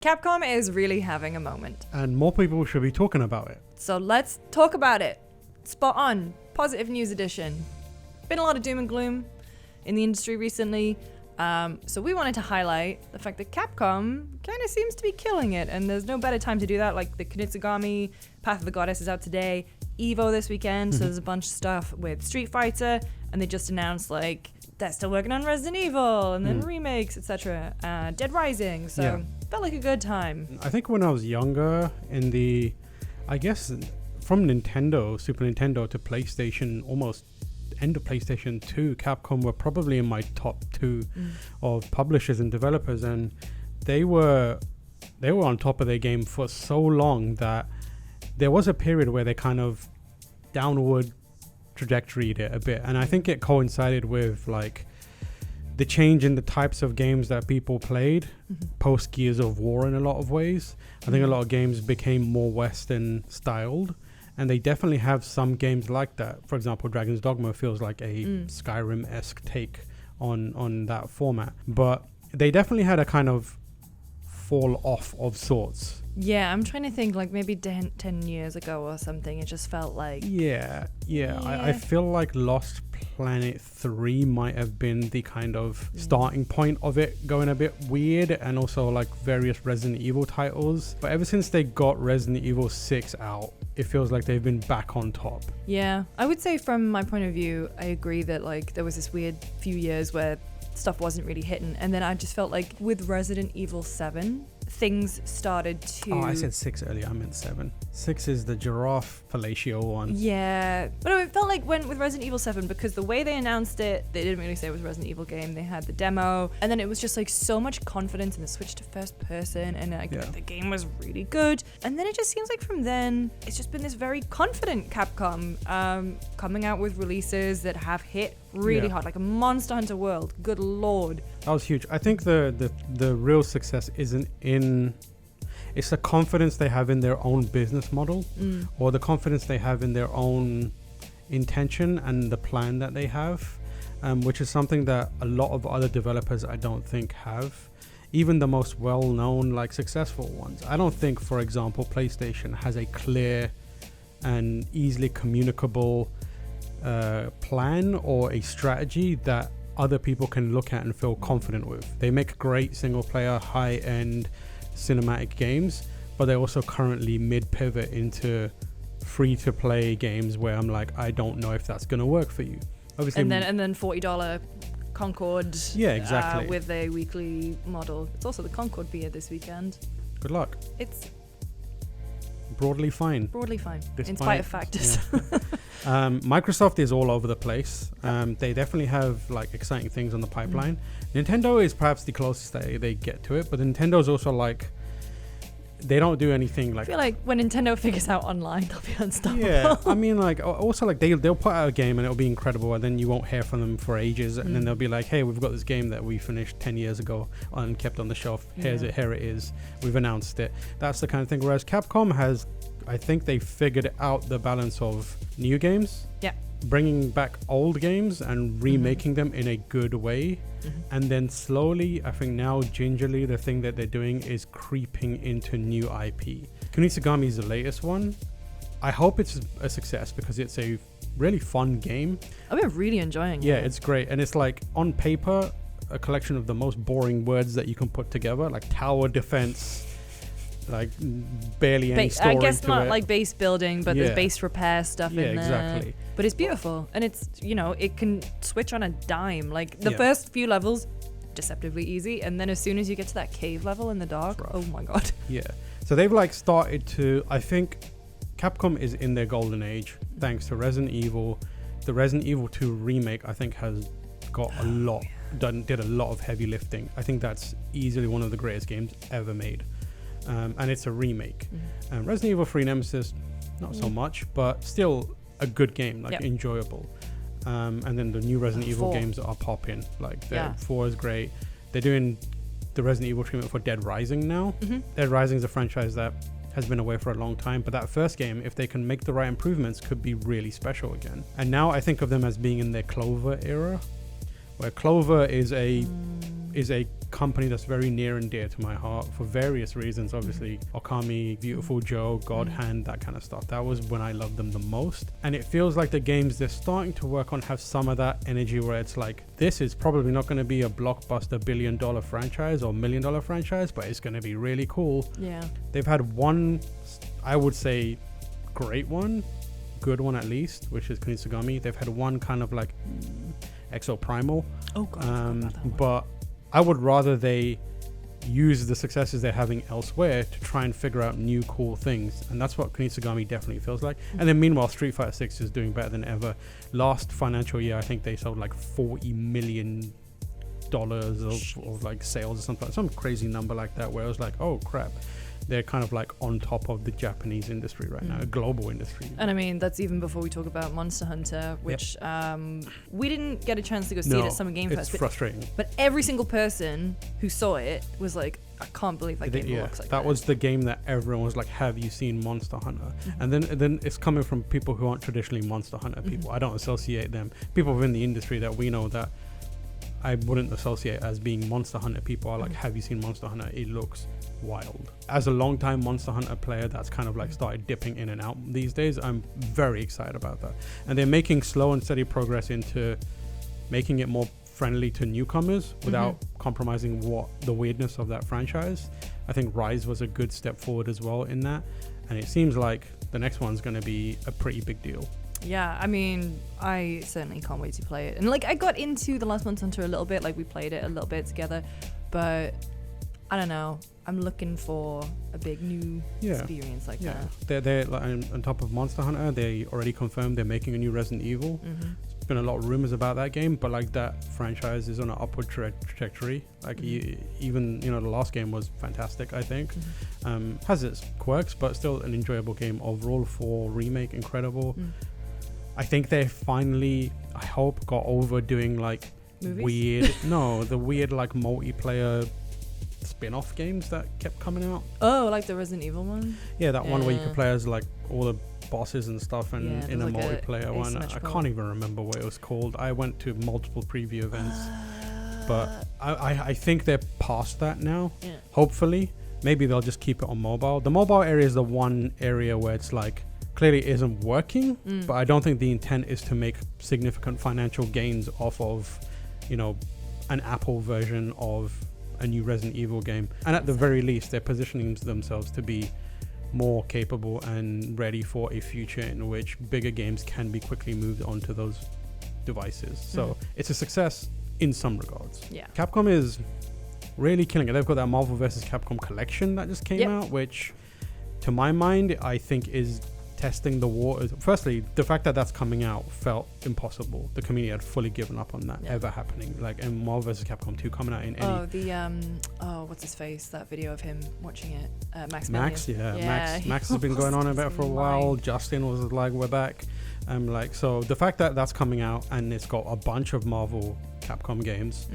Capcom is really having a moment. And more people should be talking about it. So let's talk about it. Spot on. Positive news edition. Been a lot of doom and gloom in the industry recently. So we wanted to highlight the fact that Capcom kind of seems to be killing it. And there's no better time to do that. Like the Kunitsu-Gami, Path of the Goddess is out today. Evo this weekend. So there's a bunch of stuff with Street Fighter. And they just announced like they're still working on Resident Evil and then remakes, etc. Dead Rising. So felt like a good time. I think when I was younger I guess from Nintendo, Super Nintendo to PlayStation, almost end of PlayStation 2, Capcom were probably in my top 2 of publishers and developers, and they were on top of their game for so long that there was a period where they kind of downward trajectoried it a bit, and I think it coincided with like the change in the types of games that people played post Gears of War in a lot of ways. I think a lot of games became more Western styled, and they definitely have some games like that. For example, Dragon's Dogma feels like a Skyrim-esque take on that format, but they definitely had a kind of fall off of sorts. Yeah, I'm trying to think like maybe 10 years ago or something. It just felt like... Yeah. I feel like Lost Planet 3 might have been the kind of starting point of it going a bit weird, and also like various Resident Evil titles. But ever since they got Resident Evil 6 out, it feels like they've been back on top. Yeah, I would say from my point of view, I agree that like there was this weird few years where stuff wasn't really hitting, and then I just felt like with Resident Evil 7 things started to... Oh, I said 6 earlier, I meant 7. 6 is the giraffe fellatio one. Yeah, but it felt like with Resident Evil 7, because the way they announced it, they didn't really say it was a Resident Evil game. They had the demo, and then it was just like so much confidence in the switch to first person, and like the game was really good. And then it just seems like from then it's just been this very confident Capcom coming out with releases that have hit really hard, like a Monster Hunter World. Good lord, that was huge. I think the real success isn't in... It's the confidence they have in their own business model, or the confidence they have in their own intention and the plan that they have, which is something that a lot of other developers I don't think have. Even the most well-known, like successful ones. I don't think, for example, PlayStation has a clear and easily communicable plan or a strategy that other people can look at and feel confident with. They make great single-player, high-end cinematic games, but they're also currently mid-pivot into free-to-play games where I'm like, I don't know if that's going to work for you. Obviously, and then $40 Concord. Yeah, exactly. With a weekly model. It's also the Concord beer this weekend. Good luck. It's broadly fine. In spite of factors. Microsoft is all over the place. They definitely have like exciting things on the pipeline. Nintendo is perhaps the closest they get to it, but Nintendo's also like, they don't do anything like... I feel like when Nintendo figures out online, they'll be unstoppable. Yeah, I mean, like, also like they'll put out a game and it'll be incredible, and then you won't hear from them for ages, and then they'll be like, hey, we've got this game that we finished 10 years ago and kept on the shelf. Here it is. We've announced it. That's the kind of thing. Whereas Capcom has, I think they figured out the balance of new games, bringing back old games and remaking them in a good way, and then slowly, I think now gingerly, the thing that they're doing is creeping into new IP. Kunitsu-Gami is the latest one. I hope it's a success because it's a really fun game. I've been really enjoying it. Yeah, it's great, and it's like on paper a collection of the most boring words that you can put together, like tower defense, like barely any story. I guess to not it. Like base building, but there's base repair stuff in there. Exactly. But it's beautiful, and it's, it can switch on a dime. Like the first few levels, deceptively easy, and then as soon as you get to that cave level in the dark, oh my god. Yeah. So they've like started to, I think Capcom is in their golden age thanks to Resident Evil. The Resident Evil 2 remake, I think, has got a lot did a lot of heavy lifting. I think that's easily one of the greatest games ever made. And it's a remake. Resident Evil 3 Nemesis, not so much, but still a good game, like enjoyable. And then the new Resident Evil games are popping. Like 4 is great. They're doing the Resident Evil treatment for Dead Rising now. Dead Rising is a franchise that has been away for a long time, but that first game, if they can make the right improvements, could be really special again. And now I think of them as being in their Clover era, where Clover is a is a company that's very near and dear to my heart for various reasons. Obviously, Okami, Beautiful Joe, God Hand, that kind of stuff. That was when I loved them the most. And it feels like the games they're starting to work on have some of that energy where it's like, this is probably not going to be a blockbuster billion-dollar franchise or million-dollar franchise, but it's going to be really cool. Yeah. They've had one, I would say, great one, good one at least, which is Kunitsu-Gami. They've had one kind of like Exo-Primal. Oh god, I forgot about that one. But I would rather they use the successes they're having elsewhere to try and figure out new cool things, and that's what Kunitsu-Gami definitely feels like. And then meanwhile, Street Fighter 6 is doing better than ever. Last financial year, I think they sold like $40 million of like sales or something, some crazy number like that, where I was like, oh crap, they're kind of like on top of the Japanese industry right now, a global industry. And I mean, that's even before we talk about Monster Hunter, which we didn't get a chance to go see it at Summer Game Fest. It's frustrating. But every single person who saw it was like, I can't believe that game looks like that. That was the game that everyone was like, have you seen Monster Hunter? And then it's coming from people who aren't traditionally Monster Hunter people. I don't associate them. People within the industry that we know that I wouldn't associate as being Monster Hunter people are like, have you seen Monster Hunter? It looks wild. As a long-time Monster Hunter player that's kind of like started dipping in and out these days, I'm very excited about that. And they're making slow and steady progress into making it more friendly to newcomers without compromising the weirdness of that franchise. I think Rise was a good step forward as well in that, and it seems like the next one's going to be a pretty big deal. Yeah, I mean, I certainly can't wait to play it. And like, I got into The Last Monster Hunter a little bit, like we played it a little bit together, but I don't know. I'm looking for a big new experience like that. They're like, on top of Monster Hunter, they already confirmed they're making a new Resident Evil. There's been a lot of rumors about that game, but like that franchise is on an upward trajectory. Like even the last game was fantastic, I think. Has its quirks, but still an enjoyable game overall. For remake, incredible. I think they finally, I hope, got over doing like movies? the weird like multiplayer spin-off games that kept coming out. Oh, like the Resident Evil one? Yeah, that one where you could play as like all the bosses and stuff, and in a like multiplayer one. I can't even remember what it was called. I went to multiple preview events, but I think they're past that now. Hopefully, maybe they'll just keep it on mobile. The mobile area is the one area where it's like clearly isn't working, but I don't think the intent is to make significant financial gains off of an Apple version of a new Resident Evil game. And at the very least, they're positioning themselves to be more capable and ready for a future in which bigger games can be quickly moved onto those devices. So it's a success in some regards. Capcom is really killing it. They've got that Marvel vs. Capcom collection that just came out, which to my mind I think is testing the waters. Firstly, the fact that that's coming out felt impossible. The community had fully given up on that ever happening. Like, and Marvel vs. Capcom 2 coming out in any... what's his face? That video of him watching it. Max, Max has been going on about it for a while. Justin was like, we're back. So the fact that that's coming out and it's got a bunch of Marvel Capcom games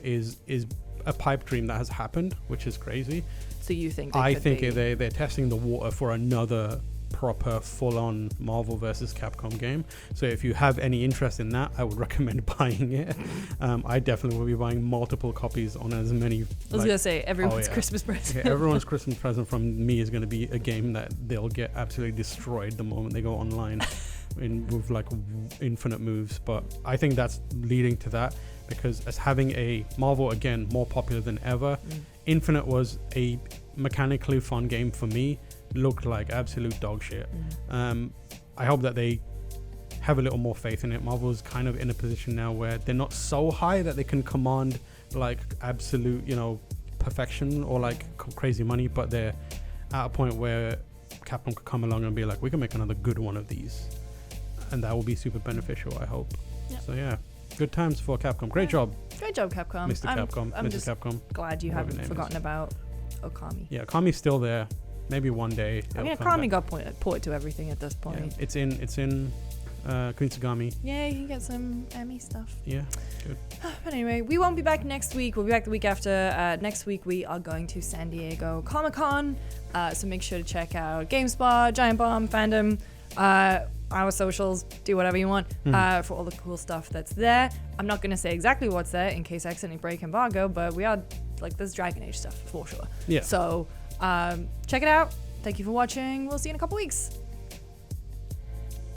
is a pipe dream that has happened, which is crazy. So you think they're testing the water for another proper full-on Marvel vs. Capcom game. So if you have any interest in that, I would recommend buying it. I definitely will be buying multiple copies on as many. I was gonna say everyone's Christmas present. Everyone's Christmas present from me is going to be a game that they'll get absolutely destroyed the moment they go online with like infinite moves. But I think that's leading to that, because as having a Marvel again more popular than ever, Infinite was a mechanically fun game for me. Looked like absolute dog shit. I hope that they have a little more faith in it. Marvel's kind of in a position now where they're not so high that they can command like absolute perfection or like crazy money, but they're at a point where Capcom could come along and be like, we can make another good one of these, and that will be super beneficial, I hope. So yeah, good times for Capcom. Great job Capcom. Mr. Capcom. I'm Mrs. just Capcom, glad you haven't forgotten about Okami. Yeah, Okami's still there. Maybe one day. I mean, Okami got ported to everything at this point. Yeah, it's in Kunitsu-Gami. Yeah, you can get some Emmy stuff. Yeah, good. But anyway, we won't be back next week. We'll be back the week after. Next week we are going to San Diego Comic-Con. So make sure to check out GameSpot, Giant Bomb, Fandom. our socials, do whatever you want for all the cool stuff that's there. I'm not going to say exactly what's there in case I accidentally break embargo, but we are, like, there's Dragon Age stuff for sure. Yeah. So check it out. Thank you for watching. We'll see you in a couple weeks.